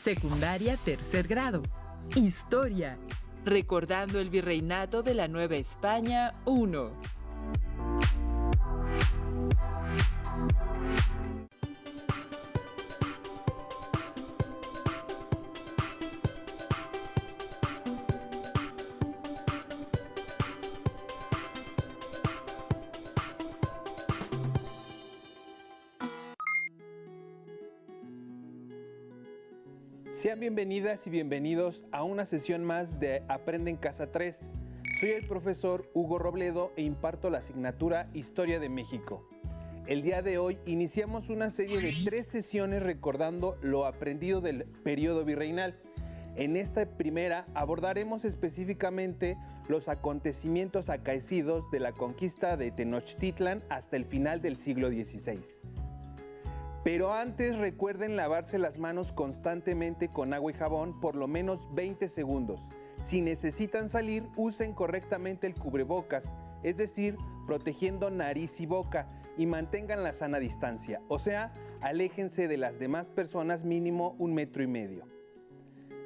Secundaria tercer grado. Historia. Recordando el virreinato de la Nueva España 1. Sean bienvenidas y bienvenidos a una sesión más de Aprende en Casa 3. Soy el profesor Hugo Robledo e imparto la asignatura Historia de México. El día de hoy iniciamos una serie de 3 sesiones recordando lo aprendido del periodo virreinal. En esta primera abordaremos específicamente los acontecimientos acaecidos de la conquista de Tenochtitlan hasta el final del siglo XVI. Pero antes recuerden lavarse las manos constantemente con agua y jabón por lo menos 20 segundos. Si necesitan salir, usen correctamente el cubrebocas, es decir, protegiendo nariz y boca, y mantengan la sana distancia, o sea, aléjense de las demás personas mínimo 1,5 metros.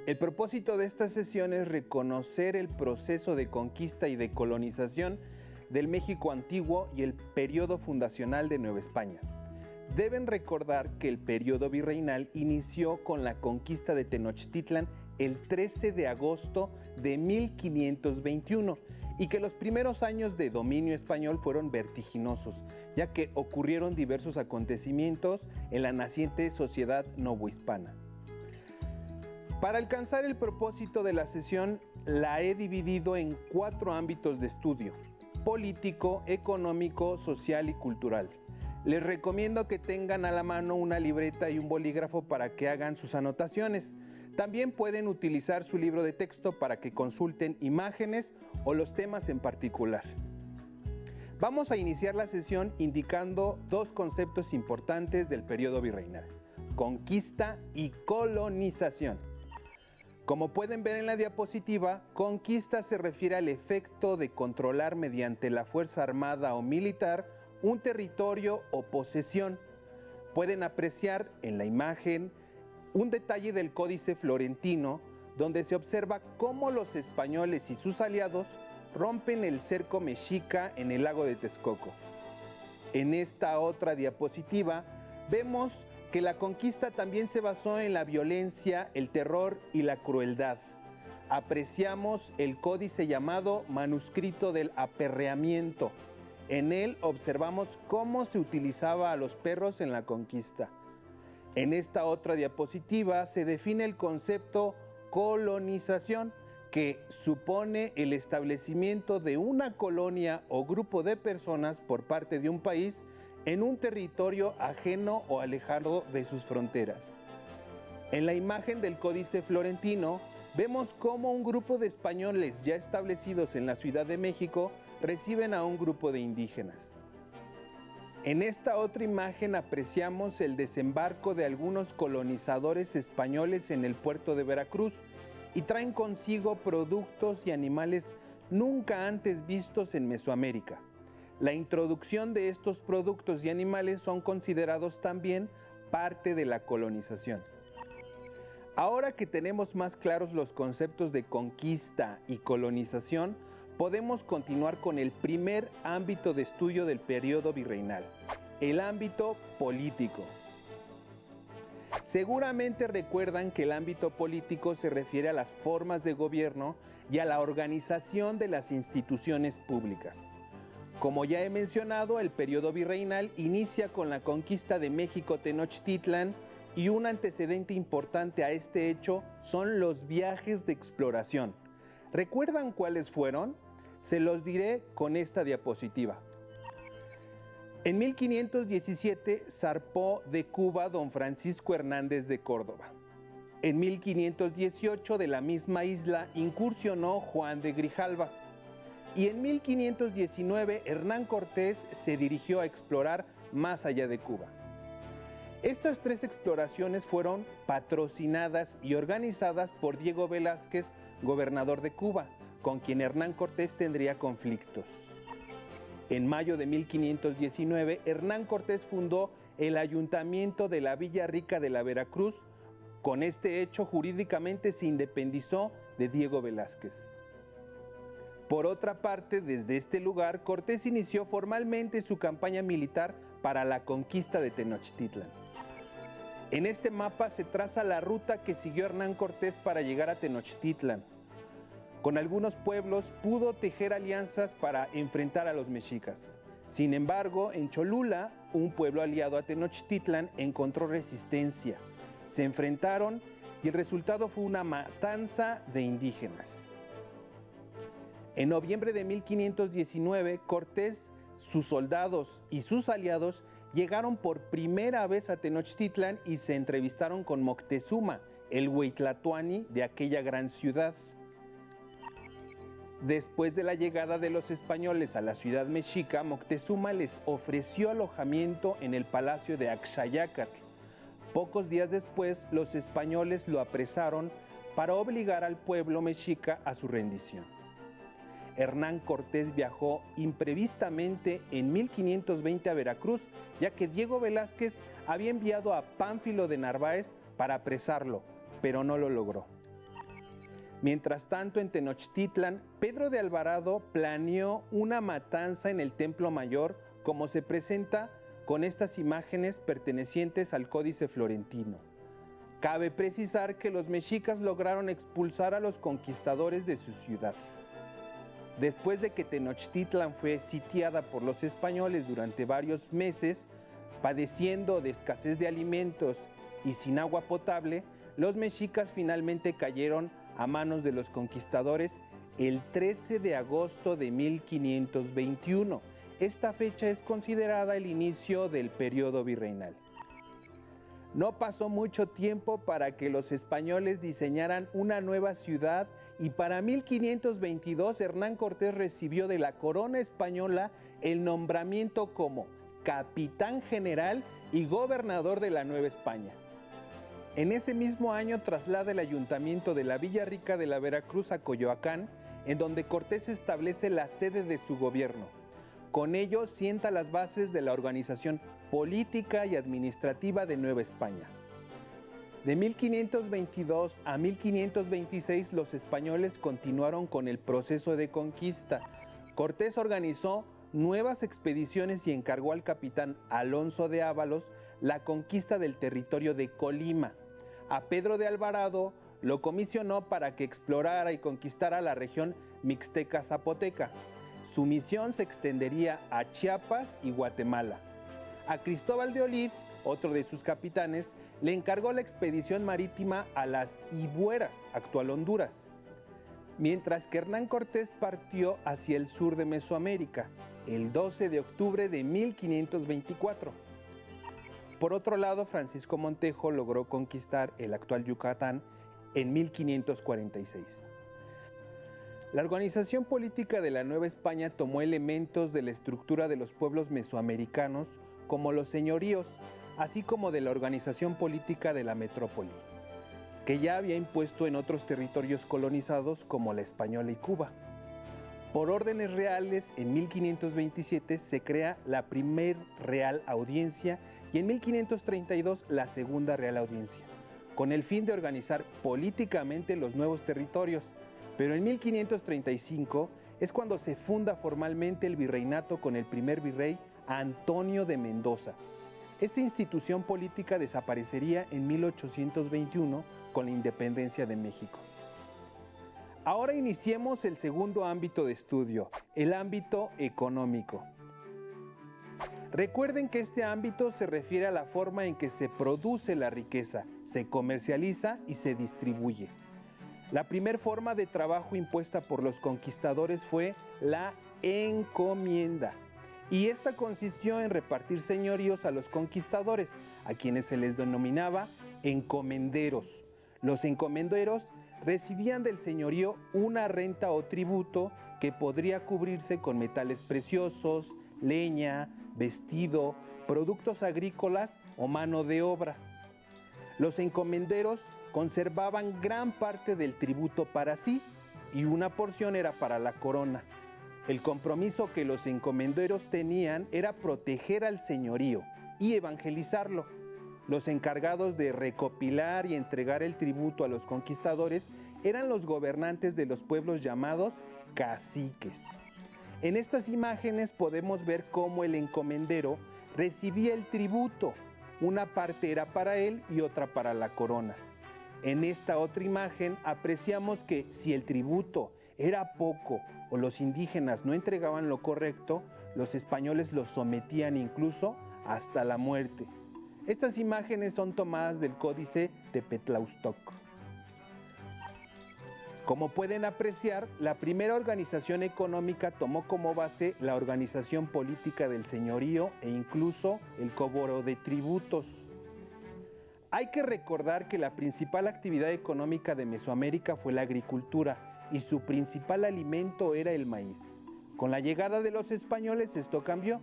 El propósito de esta sesión es reconocer el proceso de conquista y de colonización del México antiguo y el periodo fundacional de Nueva España. Deben recordar que el periodo virreinal inició con la conquista de Tenochtitlan el 13 de agosto de 1521 y que los primeros años de dominio español fueron vertiginosos, ya que ocurrieron diversos acontecimientos en la naciente sociedad novohispana. Para alcanzar el propósito de la sesión, la he dividido en 4 ámbitos de estudio: político, económico, social y cultural. Les recomiendo que tengan a la mano una libreta y un bolígrafo para que hagan sus anotaciones. También pueden utilizar su libro de texto para que consulten imágenes o los temas en particular. Vamos a iniciar la sesión indicando 2 conceptos importantes del periodo virreinal: conquista y colonización. Como pueden ver en la diapositiva, conquista se refiere al efecto de controlar mediante la fuerza armada o militar un territorio o posesión. Pueden apreciar en la imagen un detalle del Códice Florentino, donde se observa cómo los españoles y sus aliados rompen el cerco mexica en el lago de Texcoco. En esta otra diapositiva vemos que la conquista también se basó en la violencia, el terror y la crueldad. Apreciamos el códice llamado Manuscrito del Aperreamiento. En él observamos cómo se utilizaba a los perros en la conquista. En esta otra diapositiva se define el concepto colonización, que supone el establecimiento de una colonia o grupo de personas por parte de un país en un territorio ajeno o alejado de sus fronteras. En la imagen del Códice Florentino vemos cómo un grupo de españoles ya establecidos en la Ciudad de México reciben a un grupo de indígenas. En esta otra imagen apreciamos el desembarco de algunos colonizadores españoles en el puerto de Veracruz y traen consigo productos y animales nunca antes vistos en Mesoamérica. La introducción de estos productos y animales son considerados también parte de la colonización. Ahora que tenemos más claros los conceptos de conquista y colonización, podemos continuar con el primer ámbito de estudio del periodo virreinal, el ámbito político. Seguramente recuerdan que el ámbito político se refiere a las formas de gobierno y a la organización de las instituciones públicas. Como ya he mencionado, el periodo virreinal inicia con la conquista de México Tenochtitlan y un antecedente importante a este hecho son los viajes de exploración. ¿Recuerdan cuáles fueron? Se los diré con esta diapositiva. En 1517 zarpó de Cuba don Francisco Hernández de Córdoba. En 1518 de la misma isla incursionó Juan de Grijalva. Y en 1519 Hernán Cortés se dirigió a explorar más allá de Cuba. Estas 3 exploraciones fueron patrocinadas y organizadas por Diego Velázquez, gobernador de Cuba, con quien Hernán Cortés tendría conflictos. En mayo de 1519, Hernán Cortés fundó el Ayuntamiento de la Villa Rica de la Veracruz Con este hecho, jurídicamente se independizó de Diego Velázquez. Por otra parte, desde este lugar, Cortés inició formalmente su campaña militar para la conquista de Tenochtitlan. En este mapa se traza la ruta que siguió Hernán Cortés para llegar a Tenochtitlan. Con algunos pueblos pudo tejer alianzas para enfrentar a los mexicas. Sin embargo, en Cholula, un pueblo aliado a Tenochtitlan encontró resistencia. Se enfrentaron y el resultado fue una matanza de indígenas. En noviembre de 1519, Cortés, sus soldados y sus aliados llegaron por primera vez a Tenochtitlan y se entrevistaron con Moctezuma, el huitlatoani de aquella gran ciudad. Después de la llegada de los españoles a la ciudad mexica, Moctezuma les ofreció alojamiento en el palacio de Axayácatl. Pocos días después, los españoles lo apresaron para obligar al pueblo mexica a su rendición. Hernán Cortés viajó imprevistamente en 1520 a Veracruz, ya que Diego Velázquez había enviado a Pánfilo de Narváez para apresarlo, pero no lo logró. Mientras tanto, en Tenochtitlan, Pedro de Alvarado planeó una matanza en el Templo Mayor, como se presenta con estas imágenes pertenecientes al Códice Florentino. Cabe precisar que los mexicas lograron expulsar a los conquistadores de su ciudad. Después de que Tenochtitlan fue sitiada por los españoles durante varios meses, padeciendo de escasez de alimentos y sin agua potable, los mexicas finalmente cayeron a manos de los conquistadores el 13 de agosto de 1521. Esta fecha es considerada el inicio del periodo virreinal. No pasó mucho tiempo para que los españoles diseñaran una nueva ciudad y para 1522 Hernán Cortés recibió de la corona española el nombramiento como capitán general y gobernador de la Nueva España. En ese mismo año traslada el ayuntamiento de la Villa Rica de la Veracruz a Coyoacán, en donde Cortés establece la sede de su gobierno. Con ello sienta las bases de la organización política y administrativa de Nueva España. De 1522 a 1526 los españoles continuaron con el proceso de conquista. Cortés organizó nuevas expediciones y encargó al capitán Alonso de Ábalos la conquista del territorio de Colima. A Pedro de Alvarado lo comisionó para que explorara y conquistara la región mixteca-zapoteca. Su misión se extendería a Chiapas y Guatemala. A Cristóbal de Olid, otro de sus capitanes, le encargó la expedición marítima a las Ibueras, actual Honduras, mientras que Hernán Cortés partió hacia el sur de Mesoamérica, el 12 de octubre de 1524. Por otro lado, Francisco Montejo logró conquistar el actual Yucatán en 1546. La organización política de la Nueva España tomó elementos de la estructura de los pueblos mesoamericanos, como los señoríos, así como de la organización política de la metrópoli, que ya había impuesto en otros territorios colonizados como la Española y Cuba. Por órdenes reales, en 1527 se crea la primer Real Audiencia y en 1532 la segunda Real Audiencia, con el fin de organizar políticamente los nuevos territorios. Pero en 1535 es cuando se funda formalmente el virreinato con el primer virrey Antonio de Mendoza. Esta institución política desaparecería en 1821 con la independencia de México. Ahora iniciemos el segundo ámbito de estudio, el ámbito económico. Recuerden que este ámbito se refiere a la forma en que se produce la riqueza, se comercializa y se distribuye. La primera forma de trabajo impuesta por los conquistadores fue la encomienda. Y esta consistió en repartir señoríos a los conquistadores, a quienes se les denominaba encomenderos. Los encomenderos recibían del señorío una renta o tributo que podría cubrirse con metales preciosos, leña, vestido, productos agrícolas o mano de obra. Los encomenderos conservaban gran parte del tributo para sí y una porción era para la corona. El compromiso que los encomenderos tenían era proteger al señorío y evangelizarlo. Los encargados de recopilar y entregar el tributo a los conquistadores eran los gobernantes de los pueblos llamados caciques. En estas imágenes podemos ver cómo el encomendero recibía el tributo. Una parte era para él y otra para la corona. En esta otra imagen apreciamos que si el tributo era poco o los indígenas no entregaban lo correcto, los españoles los sometían incluso hasta la muerte. Estas imágenes son tomadas del Códice de Petlaustoc. Como pueden apreciar, la primera organización económica tomó como base la organización política del señorío e incluso el cobro de tributos. Hay que recordar que la principal actividad económica de Mesoamérica fue la agricultura y su principal alimento era el maíz. Con la llegada de los españoles esto cambió,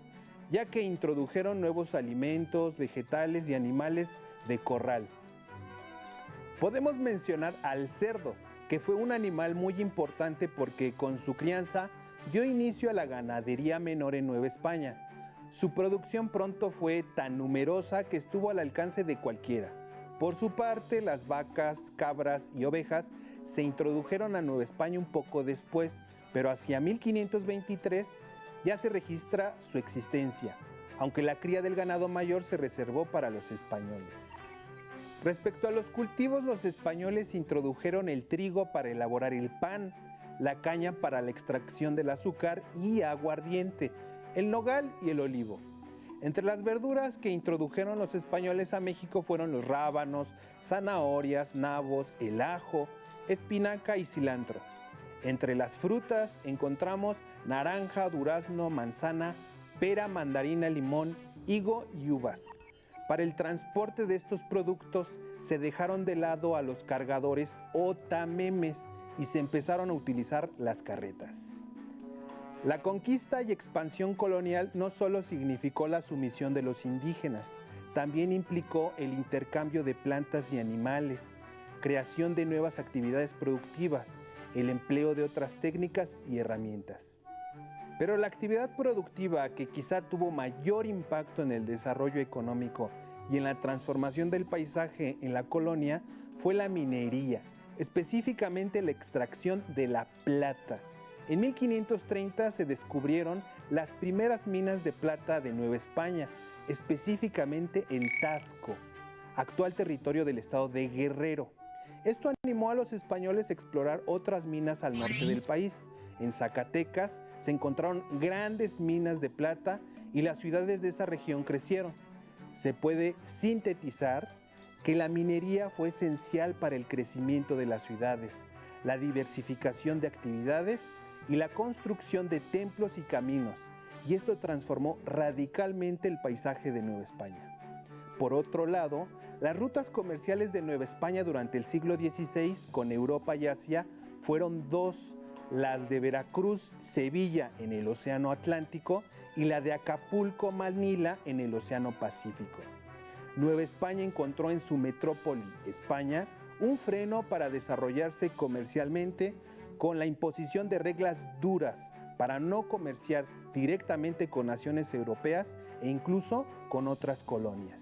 ya que introdujeron nuevos alimentos, vegetales y animales de corral. Podemos mencionar al cerdo, que fue un animal muy importante porque con su crianza dio inicio a la ganadería menor en Nueva España. Su producción pronto fue tan numerosa que estuvo al alcance de cualquiera. Por su parte, las vacas, cabras y ovejas se introdujeron a Nueva España un poco después, pero hacia 1523 ya se registra su existencia, aunque la cría del ganado mayor se reservó para los españoles. Respecto a los cultivos, los españoles introdujeron el trigo para elaborar el pan, la caña para la extracción del azúcar y aguardiente, el nogal y el olivo. Entre las verduras que introdujeron los españoles a México fueron los rábanos, zanahorias, nabos, el ajo, espinaca y cilantro. Entre las frutas encontramos naranja, durazno, manzana, pera, mandarina, limón, higo y uvas. Para el transporte de estos productos se dejaron de lado a los cargadores o tamemes y se empezaron a utilizar las carretas. La conquista y expansión colonial no solo significó la sumisión de los indígenas, también implicó el intercambio de plantas y animales, creación de nuevas actividades productivas, el empleo de otras técnicas y herramientas. Pero la actividad productiva que quizá tuvo mayor impacto en el desarrollo económico y en la transformación del paisaje en la colonia fue la minería, específicamente la extracción de la plata. En 1530 se descubrieron las primeras minas de plata de Nueva España, específicamente en Taxco, actual territorio del estado de Guerrero. Esto animó a los españoles a explorar otras minas al norte del país. En Zacatecas se encontraron grandes minas de plata y las ciudades de esa región crecieron. Se puede sintetizar que la minería fue esencial para el crecimiento de las ciudades, la diversificación de actividades y la construcción de templos y caminos, y esto transformó radicalmente el paisaje de Nueva España. Por otro lado, las rutas comerciales de Nueva España durante el siglo XVI con Europa y Asia fueron dos: las de Veracruz-Sevilla en el Océano Atlántico y la de Acapulco-Manila en el Océano Pacífico. Nueva España encontró en su metrópoli, España, un freno para desarrollarse comercialmente con la imposición de reglas duras para no comerciar directamente con naciones europeas e incluso con otras colonias.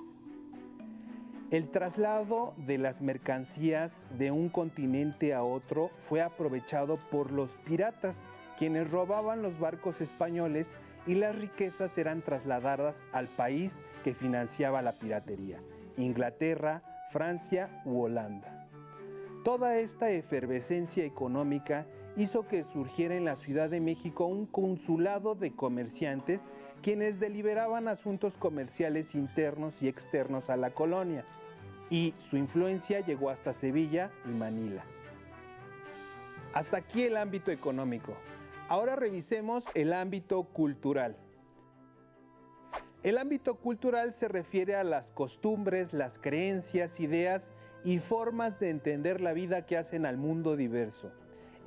El traslado de las mercancías de un continente a otro fue aprovechado por los piratas, quienes robaban los barcos españoles y las riquezas eran trasladadas al país que financiaba la piratería, Inglaterra, Francia u Holanda. Toda esta efervescencia económica hizo que surgiera en la Ciudad de México un consulado de comerciantes quienes deliberaban asuntos comerciales internos y externos a la colonia, y su influencia llegó hasta Sevilla y Manila. Hasta aquí el ámbito económico. Ahora revisemos el ámbito cultural. El ámbito cultural se refiere a las costumbres, las creencias, ideas y formas de entender la vida que hacen al mundo diverso.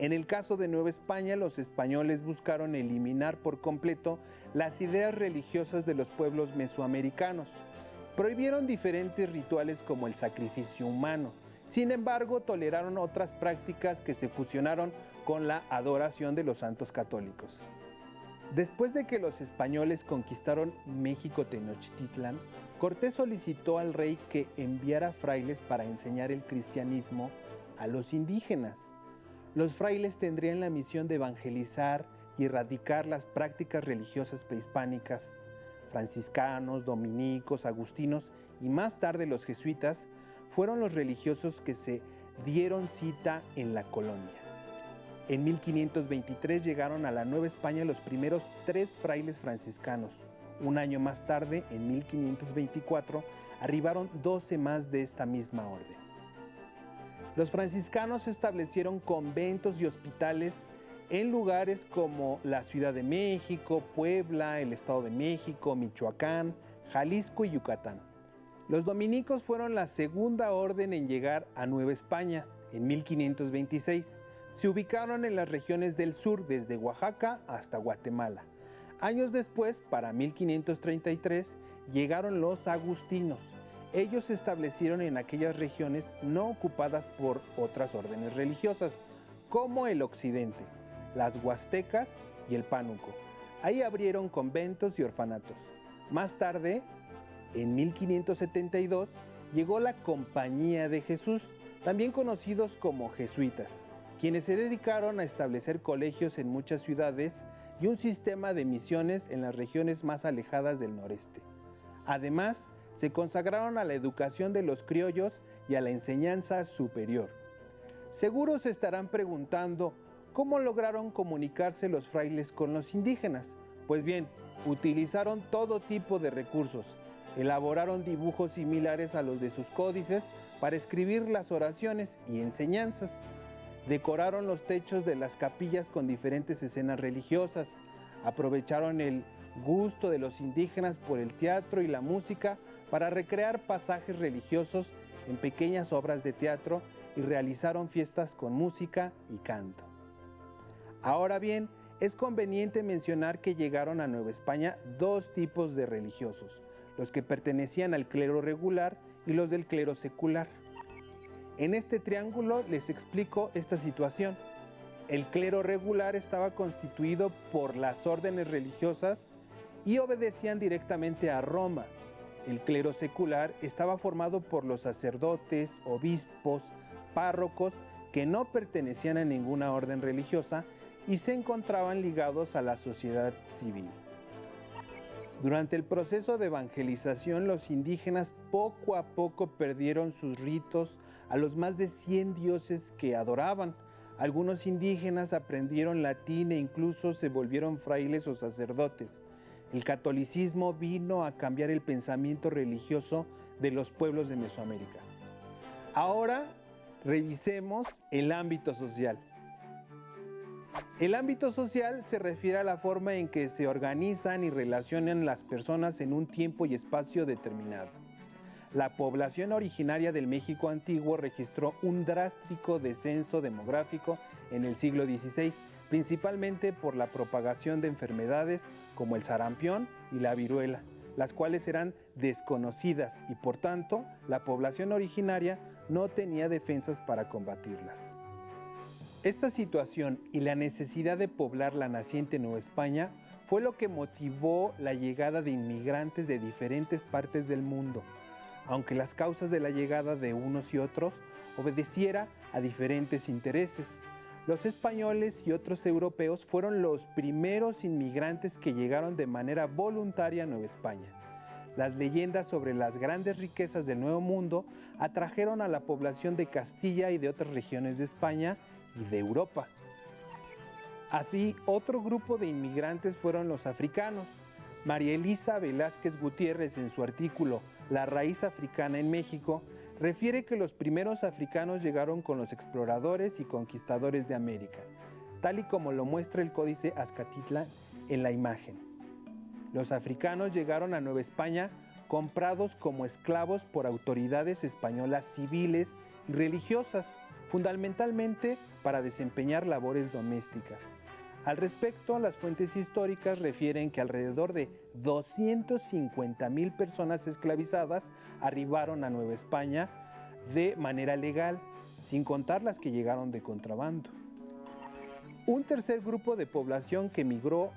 En el caso de Nueva España, los españoles buscaron eliminar por completo las ideas religiosas de los pueblos mesoamericanos. Prohibieron diferentes rituales como el sacrificio humano. Sin embargo, toleraron otras prácticas que se fusionaron con la adoración de los santos católicos. Después de que los españoles conquistaron México Tenochtitlan, Cortés solicitó al rey que enviara frailes para enseñar el cristianismo a los indígenas. Los frailes tendrían la misión de evangelizar y erradicar las prácticas religiosas prehispánicas. Franciscanos, dominicos, agustinos y más tarde los jesuitas fueron los religiosos que se dieron cita en la colonia. En 1523 llegaron a la Nueva España los primeros 3 frailes franciscanos. Un año más tarde, en 1524, arribaron 12 más de esta misma orden. Los franciscanos establecieron conventos y hospitales en lugares como la Ciudad de México, Puebla, el Estado de México, Michoacán, Jalisco y Yucatán. Los dominicos fueron la segunda orden en llegar a Nueva España en 1526. Se ubicaron en las regiones del sur, desde Oaxaca hasta Guatemala. Años después, para 1533, llegaron los agustinos. Ellos se establecieron en aquellas regiones no ocupadas por otras órdenes religiosas, como el occidente, las huastecas y el pánuco. Ahí abrieron conventos y orfanatos. Más tarde, en 1572, llegó la Compañía de Jesús, también conocidos como jesuitas, quienes se dedicaron a establecer colegios en muchas ciudades y un sistema de misiones en las regiones más alejadas del noreste. Además, se consagraron a la educación de los criollos y a la enseñanza superior. Seguro se estarán preguntando cómo lograron comunicarse los frailes con los indígenas. Pues bien, utilizaron todo tipo de recursos. Elaboraron dibujos similares a los de sus códices para escribir las oraciones y enseñanzas. Decoraron los techos de las capillas con diferentes escenas religiosas. Aprovecharon el gusto de los indígenas por el teatro y la música para recrear pasajes religiosos en pequeñas obras de teatro y realizaron fiestas con música y canto. Ahora bien, es conveniente mencionar que llegaron a Nueva España 2 tipos de religiosos, los que pertenecían al clero regular y los del clero secular. En este triángulo les explico esta situación. El clero regular estaba constituido por las órdenes religiosas y obedecían directamente a Roma. El clero secular estaba formado por los sacerdotes, obispos, párrocos que no pertenecían a ninguna orden religiosa y se encontraban ligados a la sociedad civil. Durante el proceso de evangelización, los indígenas poco a poco perdieron sus ritos a los más de 100 dioses que adoraban. Algunos indígenas aprendieron latín e incluso se volvieron frailes o sacerdotes. El catolicismo vino a cambiar el pensamiento religioso de los pueblos de Mesoamérica. Ahora revisemos el ámbito social. El ámbito social se refiere a la forma en que se organizan y relacionan las personas en un tiempo y espacio determinado. La población originaria del México antiguo registró un drástico descenso demográfico en el siglo XVI, principalmente por la propagación de enfermedades como el sarampión y la viruela, las cuales eran desconocidas y por tanto la población originaria no tenía defensas para combatirlas. Esta situación y la necesidad de poblar la naciente Nueva España fue lo que motivó la llegada de inmigrantes de diferentes partes del mundo, aunque las causas de la llegada de unos y otros obedeciera a diferentes intereses. Los españoles y otros europeos fueron los primeros inmigrantes que llegaron de manera voluntaria a Nueva España. Las leyendas sobre las grandes riquezas del Nuevo Mundo atrajeron a la población de Castilla y de otras regiones de España y de Europa. Así, otro grupo de inmigrantes fueron los africanos. María Elisa Velázquez Gutiérrez, en su artículo La raíz africana en México, refiere que los primeros africanos llegaron con los exploradores y conquistadores de América, tal y como lo muestra el Códice Azcatitlan en la imagen. Los africanos llegaron a Nueva España comprados como esclavos por autoridades españolas civiles y religiosas, fundamentalmente para desempeñar labores domésticas. Al respecto, las fuentes históricas refieren que alrededor de 250,000 personas esclavizadas arribaron a Nueva España de manera legal, sin contar las que llegaron de contrabando. Un tercer grupo de población que migró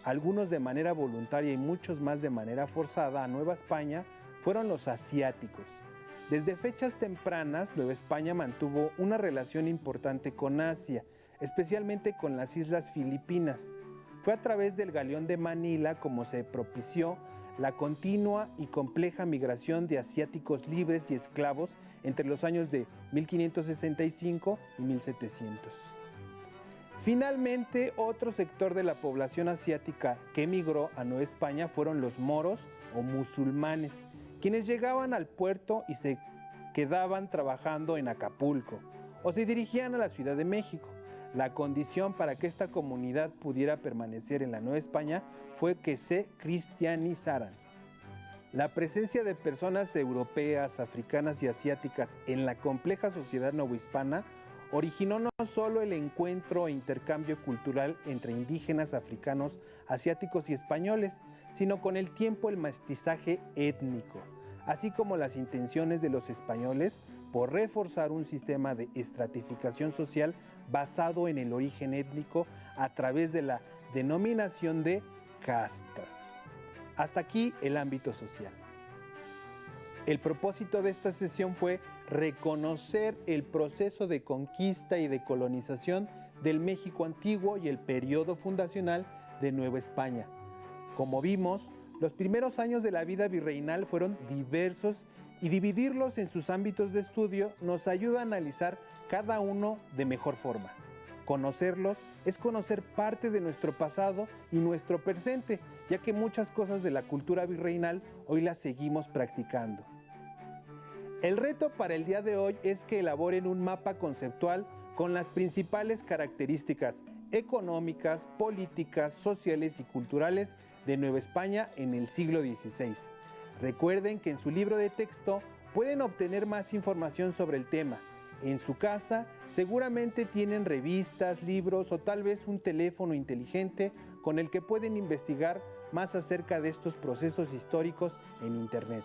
algunos de manera voluntaria y muchos más de manera forzada a Nueva España, fueron los asiáticos. Desde fechas tempranas, Nueva España mantuvo una relación importante con Asia, especialmente con las islas Filipinas. Fue a través del galeón de Manila como se propició la continua y compleja migración de asiáticos libres y esclavos entre los años de 1565 y 1700. Finalmente, otro sector de la población asiática que emigró a Nueva España fueron los moros o musulmanes, quienes llegaban al puerto y se quedaban trabajando en Acapulco o se dirigían a la Ciudad de México. La condición para que esta comunidad pudiera permanecer en la Nueva España fue que se cristianizaran. La presencia de personas europeas, africanas y asiáticas en la compleja sociedad novohispana originó no solo el encuentro e intercambio cultural entre indígenas, africanos, asiáticos y españoles, sino con el tiempo el mestizaje étnico, así como las intenciones de los españoles por reforzar un sistema de estratificación social basado en el origen étnico a través de la denominación de castas. Hasta aquí el ámbito social. El propósito de esta sesión fue reconocer el proceso de conquista y de colonización del México antiguo y el periodo fundacional de Nueva España. Como vimos, los primeros años de la vida virreinal fueron diversos y dividirlos en sus ámbitos de estudio nos ayuda a analizar cada uno de mejor forma. Conocerlos es conocer parte de nuestro pasado y nuestro presente, ya que muchas cosas de la cultura virreinal hoy las seguimos practicando. El reto para el día de hoy es que elaboren un mapa conceptual con las principales características económicas, políticas, sociales y culturales de Nueva España en el siglo XVI. Recuerden que en su libro de texto pueden obtener más información sobre el tema. En su casa seguramente tienen revistas, libros o tal vez un teléfono inteligente con el que pueden investigar más acerca de estos procesos históricos en Internet.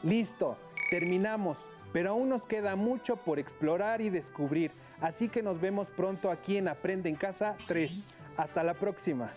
Listo, terminamos, pero aún nos queda mucho por explorar y descubrir, así que nos vemos pronto aquí en Aprende en Casa 3. Hasta la próxima.